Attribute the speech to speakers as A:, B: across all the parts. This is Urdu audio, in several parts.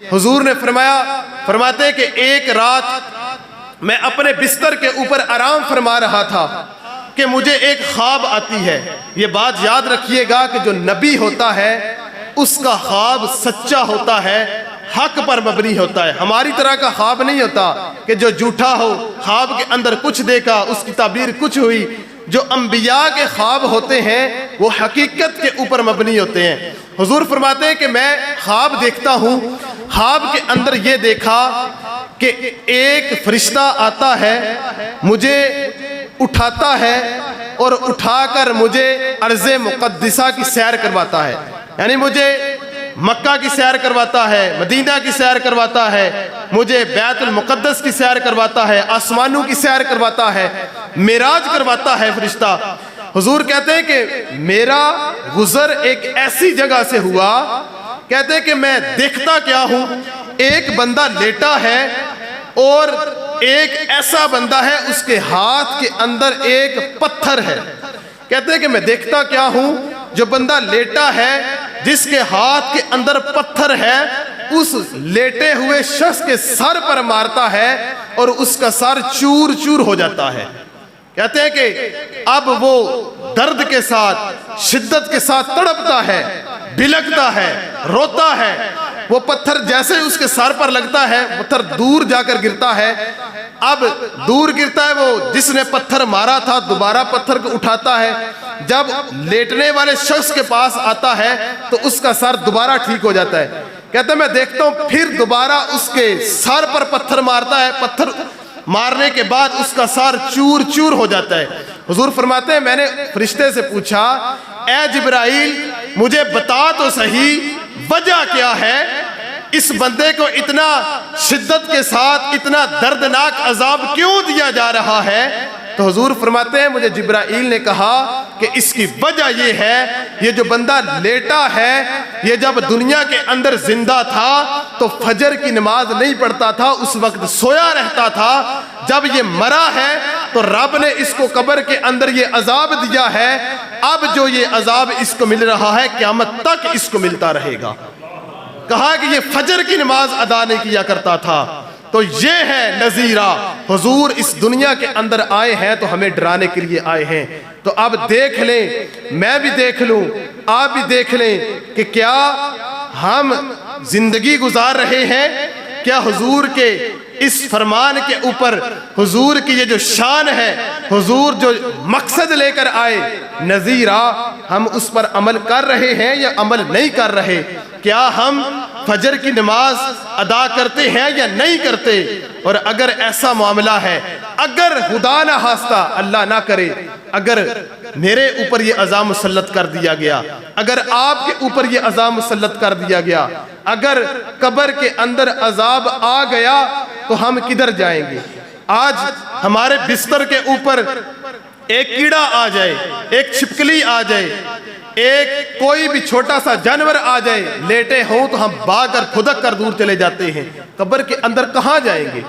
A: حضور نے فرماتے کہ ایک رات میں اپنے بستر کے اوپر آرام فرما رہا تھا کہ مجھے ایک خواب آتی ہے. یہ بات یاد رکھیے گا کہ جو نبی ہوتا ہے اس کا خواب سچا ہوتا ہے، حق پر مبنی ہوتا ہے. ہماری طرح کا خواب نہیں ہوتا کہ جو جھوٹا ہو، خواب کے اندر کچھ دیکھا، اس کی تعبیر کچھ ہوئی. جو انبیاء کے خواب ہوتے ہیں وہ حقیقت کے اوپر مبنی ہوتے ہیں. حضور فرماتے ہیں کہ میں خواب دیکھتا ہوں، خواب کے اندر یہ دیکھا کہ ایک فرشتہ آتا ہے، مجھے اٹھاتا ہے اور اٹھا کر مجھے ارض مقدسہ کی سیر کرواتا ہے. یعنی مجھے مکہ کی سیر کرواتا ہے، مدینہ کی سیر کرواتا ہے، مجھے بیت المقدس کی سیر کرواتا ہے، آسمانوں کی سیر کرواتا ہے، معراج کرواتا ہے فرشتہ. حضور کہتے ہیں کہ میرا گزر ایک ایسی جگہ سے ہوا، کہتے ہیں کہ میں دیکھتا کیا ہوں، ایک بندہ لیٹا ہے اور ایک ایسا بندہ ہے اس کے ہاتھ کے اندر ایک پتھر ہے. کہتے ہیں کہ میں دیکھتا کیا ہوں، جو بندہ لیٹا ہے جس کے ہاتھ کے اندر پتھر ہے، اس لیٹے ہوئے شخص کے سر پر مارتا ہے اور اس کا سر چور چور ہو جاتا ہے. کہتے ہیں کہ اب وہ درد کے ساتھ، شدت کے ساتھ تڑپتا ہے، بلکتا ہے، روتا ہے. وہ پتھر جیسے اس کے سر پر لگتا ہے، پتھر دور جا کر گرتا ہے. اب دور گرتا ہے، وہ جس نے پتھر مارا تھا دوبارہ پتھر کو اٹھاتا ہے. جب لیٹنے والے شخص کے پاس آتا ہے تو اس کا سر دوبارہ ٹھیک ہو جاتا ہے. کہتے ہیں میں دیکھتا ہوں پھر دوبارہ اس کے سر پر پتھر مارتا ہے، پتھر مارنے کے بعد اس کا سر چور چور ہو جاتا ہے. حضور فرماتے ہیں میں نے فرشتے سے پوچھا، اے جبرائیل مجھے بتا تو صحیح وجہ کیا ہے، اس بندے کو اتنا شدت کے ساتھ اتنا دردناک عذاب کیوں دیا جا رہا ہے؟ تو حضور فرماتے ہیں مجھے جبرائیل نے کہا کہ اس کی وجہ یہ ہے، یہ جو بندہ لیٹا ہے یہ جب دنیا کے اندر زندہ تھا تو فجر کی نماز نہیں پڑھتا تھا، اس وقت سویا رہتا تھا. جب یہ مرا ہے تو رب نے اس کو قبر کے اندر یہ عذاب دیا ہے. اب جو یہ عذاب اس کو مل رہا ہے قیامت تک اس کو ملتا رہے گا. کہا کہ یہ فجر کی نماز ادا نہیں کیا کرتا تھا. تو یہ ہے نذیرہ. حضور اس دنیا کے اندر آئے ہیں تو ہمیں ڈرانے کے لیے آئے ہیں. تو اب دیکھ لیں، میں بھی دیکھ لوں، آپ بھی دیکھ لیں کہ کیا ہم زندگی گزار رہے ہیں، کیا حضور کے اس فرمان کے اوپر، حضور کی یہ جو شان ہے، حضور جو مقصد لے کر آئے نذیرہ، ہم اس پر عمل کر رہے ہیں یا عمل نہیں کر رہے؟ کیا ہم فجر کی نماز ادا کرتے ہیں یا نہیں کرتے؟ اور اگر ایسا معاملہ ہے، اگر خدا نہ خواستہ اللہ نہ کرے، اگر میرے اوپر یہ عذاب مسلط کر دیا گیا، اگر آپ کے اوپر یہ عذاب مسلط کر دیا گیا، اگر قبر کے اندر عذاب آ گیا تو ہم کدھر جائیں گے؟ آج ہمارے بستر کے اوپر ایک کیڑا آ جائے، ایک چھپکلی آ جائے، ایک کوئی بھی چھوٹا سا جانور آ جائے، لیٹے ہوں تو ہم بھاگ کر پھدک کر دور چلے جاتے ہیں. قبر کے اندر کہاں جائیں گے؟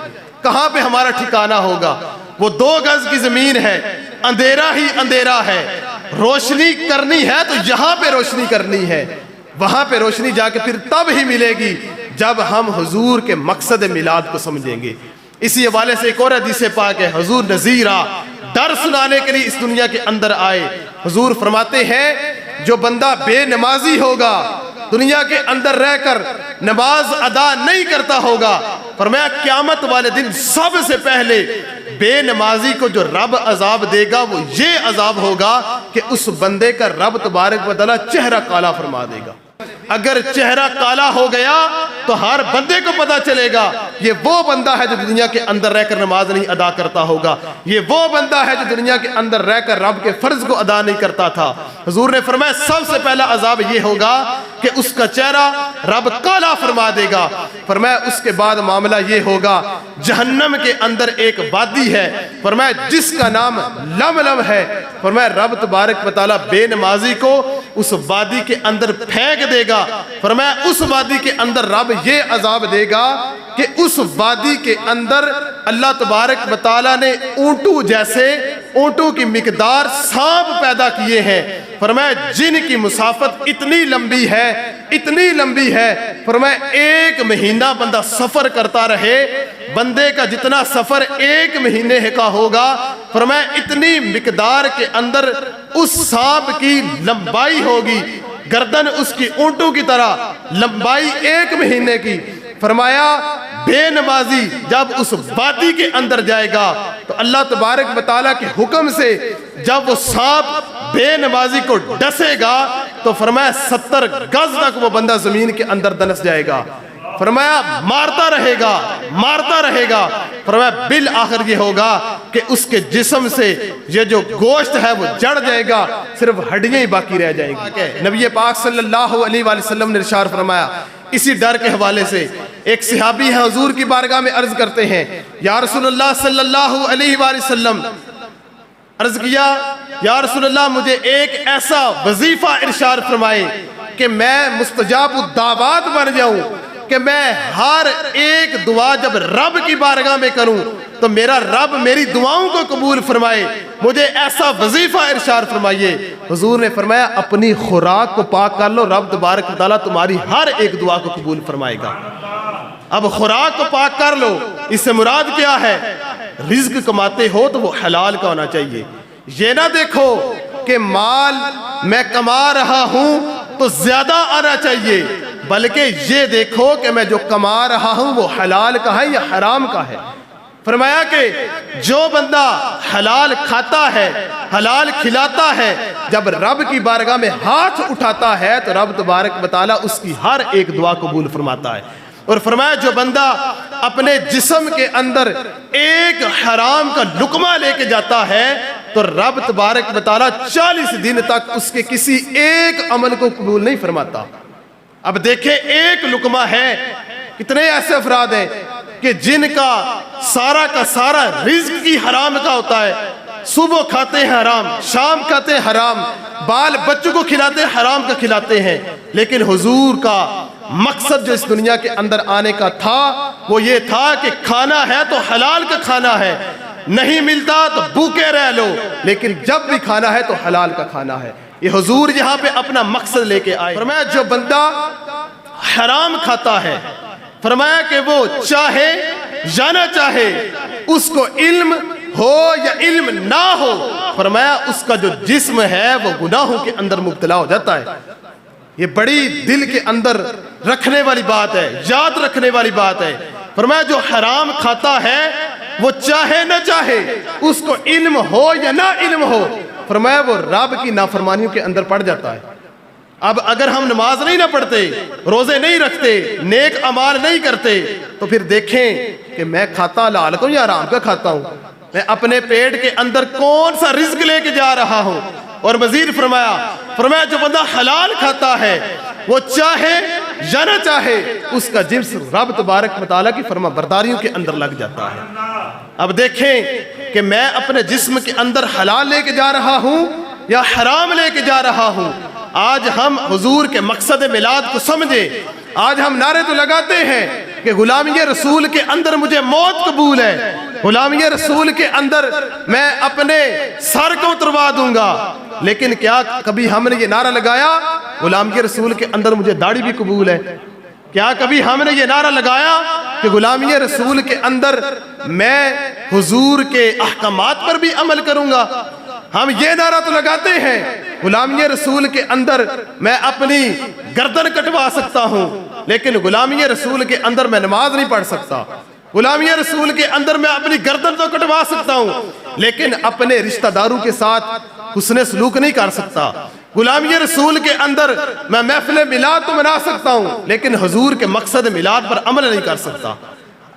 A: کہاں پہ ہمارا ٹھکانہ ہوگا؟ وہ 2 گز کی زمین ہے، اندھیرا ہی اندھیرا ہے. روشنی کرنی ہے تو یہاں پہ روشنی کرنی ہے، وہاں پہ روشنی جا کے پھر تب ہی ملے گی جب ہم حضور کے مقصد میلاد کو سمجھیں گے. اسی حوالے سے ایک اور حدیث پاک ہے، حضور نذیرہ، ڈر سنانے کے لیے اس دنیا کے اندر آئے. حضور فرماتے ہیں جو بندہ بے نمازی ہوگا، دنیا کے اندر رہ کر نماز ادا نہیں کرتا ہوگا، فرمایا قیامت والے دن سب سے پہلے بے نمازی کو جو رب عذاب دے گا وہ یہ عذاب ہوگا کہ اس بندے کا رب تبارک و تعالی چہرہ کالا فرما دے گا. اگر چہرہ کالا ہو گیا تو ہر بندے کو پتا چلے گا یہ وہ بندہ ہے جو دنیا کے اندر رہ کر نماز نہیں ادا کرتا ہوگا، یہ وہ بندہ ہے جو دنیا کے اندر رہ کر رب کے فرض کو ادا نہیں کرتا تھا. حضور نے فرمایا سب سے پہلا عذاب یہ ہوگا کہ اس کا چہرہ رب کالا فرما دے گا. فرمایا اس کے بعد معاملہ یہ ہوگا، جہنم کے اندر ایک وادی ہے، فرمایا جس کا نام لملم ہے، فرمایا رب تبارک و تعالی بے نمازی کو اس وادی کے اندر پھینک دے گا. فرمایا اس وادی کے اندر رب یہ عذاب دے گا کہ اس وادی کے اندر اللہ تبارک و تعالی نے اونٹوں جیسے، اونٹوں کی مقدار سانپ پیدا کیے ہیں. فرمایا جن کی مسافت اتنی لمبی ہے، فرمایا 1 مہینہ بندہ سفر کرتا رہے، بندے کا جتنا سفر 1 مہینے کا ہوگا، فرمایا اتنی مقدار کے اندر اس سانپ کی لمبائی ہوگی، گردن اس کی اونٹوں کی طرح، لمبائی 1 مہینے کی۔ فرمایا بے نمازی جب اس وادی کے اندر جائے گا تو اللہ تبارک و تعالیٰ کے حکم سے جب وہ سانپ بے نمازی کو ڈسے گا تو فرمایا 70 گز تک وہ بندہ زمین کے اندر دنس جائے گا۔ فرمایا مارتا رہے گا، فرمایا بالآخر یہ ہوگا کہ اس کے جسم سے یہ جو گوشت ہے وہ جڑ جائے گا، صرف ہڈیاں ہی باقی رہ جائیں گی۔ نبی پاک صلی اللہ علیہ وآلہ وسلم نے ارشاد فرمایا، اسی ڈر کے حوالے سے ایک صحابی ہیں حضور کی بارگاہ میں عرض کرتے ہیں، یا رسول اللہ صلی اللہ علیہ وآلہ وسلم، عرض کیا یا رسول اللہ مجھے ایک ایسا وظیفہ ارشاد فرمائے کہ میں مستجاب الدعوات بن جاؤں، کہ میں ہر ایک دعا جب رب کی بارگاہ میں کروں تو میرا رب میری دعاؤں کو قبول فرمائے، مجھے ایسا وظیفہ ارشاد فرمائیے۔ حضور نے فرمایا اپنی خوراک کو پاک کر لو، رب تبارک و تعالیٰ تمہاری ہر ایک دعا کو قبول فرمائے گا۔ اب خوراک کو پاک کر لو، اس سے مراد کیا ہے؟ رزق کماتے ہو تو وہ حلال کا ہونا چاہیے۔ یہ نہ دیکھو کہ مال میں کما رہا ہوں تو زیادہ آنا چاہیے، بلکہ یہ دیکھو کہ میں جو کما رہا ہوں وہ حلال کا ہے یا حرام کا ہے۔ فرمایا کہ جو بندہ حلال کھاتا ہے، حلال کھلاتا ہے، جب رب کی بارگاہ میں ہاتھ اٹھاتا ہے تو رب تبارک و تعالیٰ اس کی ہر ایک دعا قبول فرماتا ہے۔ اور فرمایا جو بندہ اپنے جسم کے اندر ایک حرام کا لقمہ لے کے جاتا ہے تو رب تبارک و تعالیٰ 40 دن تک اس کے کسی ایک عمل کو قبول نہیں فرماتا۔ اب دیکھیں ایک لقمہ ہے، کتنے ایسے افراد ہیں کہ جن کا سارا رزق کی حرام کا ہوتا ہے، صبح کھاتے ہیں حرام، شام کھاتے ہیں حرام، بال بچوں کو کھلاتے ہیں حرام کا کھلاتے ہیں، لیکن حضور کا مقصد جو اس دنیا کے اندر آنے کا تھا وہ یہ تھا کہ کھانا ہے تو حلال کا کھانا ہے، نہیں ملتا تو بھوکے رہ لو، لیکن جب بھی کھانا ہے تو حلال کا کھانا ہے۔ یہ حضور یہاں پہ اپنا مقصد لے کے آئے۔ فرمایا جو بندہ حرام کھاتا ہے، فرمایا کہ وہ چاہے یا نہ چاہے، اس کو علم ہو یا علم نہ ہو، فرمایا اس کا جو جسم ہے وہ گناہوں کے اندر مبتلا ہو جاتا ہے۔ یہ بڑی دل کے اندر رکھنے والی بات ہے، یاد رکھنے والی بات ہے۔ فرمایا جو حرام کھاتا ہے وہ چاہے نہ چاہے، اس کو علم ہو یا نہ علم ہو، فرمایا وہ رب کی نافرمانیوں کے اندر پڑ جاتا ہے۔ اب اگر ہم نماز نہیں نہ پڑھتے، روزے نہیں رکھتے، نیک اعمال نہیں کرتے، تو پھر دیکھیں کہ میں کھاتا حلال کو یا حرام کا کھاتا ہوں، میں اپنے پیٹ کے اندر کون سا رزق لے کے جا رہا ہوں۔ اور مزید فرمایا جو بندہ حلال کھاتا ہے وہ چاہے یا نہ چاہے اس کا جسم رب تبارک و تعالیٰ کی فرما برداریوں کے اندر لگ جاتا ہے۔ اب دیکھیں کہ میں اپنے جسم کے اندر حلال لے کے جا رہا ہوں یا حرام لے کے جا رہا ہوں۔ آج ہم حضور کے مقصد میلاد کو سمجھیں، آج ہم نعرے تو لگاتے ہیں کہ غلامی رسول کے اندر مجھے موت قبول ہے، غلامی رسول کے اندر میں اپنے سر کو اتروا دوں گا، لیکن کیا کبھی ہم نے یہ نعرہ لگایا غلامی رسول کے اندر مجھے داڑھی بھی قبول ہے؟ کیا کبھی ہم نے یہ نعرہ لگایا کہ غلامی رسول کے اندر میں حضور کے احکامات پر بھی عمل کروں گا؟ ہم یہ نعرہ تو لگاتے ہیں غلامی رسول کے اندر میں اپنی گردن کٹوا سکتا ہوں، لیکن غلامی رسول کے اندر میں نماز نہیں پڑھ سکتا، غلامی رسول کے اندر میں اپنی گردن تو کٹوا سکتا ہوں لیکن اپنے رشتہ داروں کے ساتھ حسن سلوک نہیں کر سکتا، غلامی رسول کے اندر میں محفل میلاد تو منا سکتا ہوں لیکن حضور کے مقصد میلاد پر عمل نہیں کر سکتا۔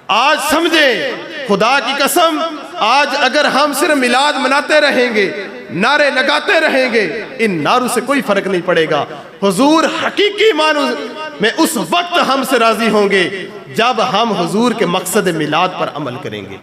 A: آج سمجھیں خدا کی قسم، آج اگر ہم صرف میلاد مناتے رہیں گے، نعرے لگاتے رہیں گے، ان نعروں سے کوئی فرق نہیں پڑے گا۔ حضور حقیقی معنوں میں اس وقت ہم سے راضی ہوں گے جب ہم حضور کے مقصد میلاد پر عمل کریں گے۔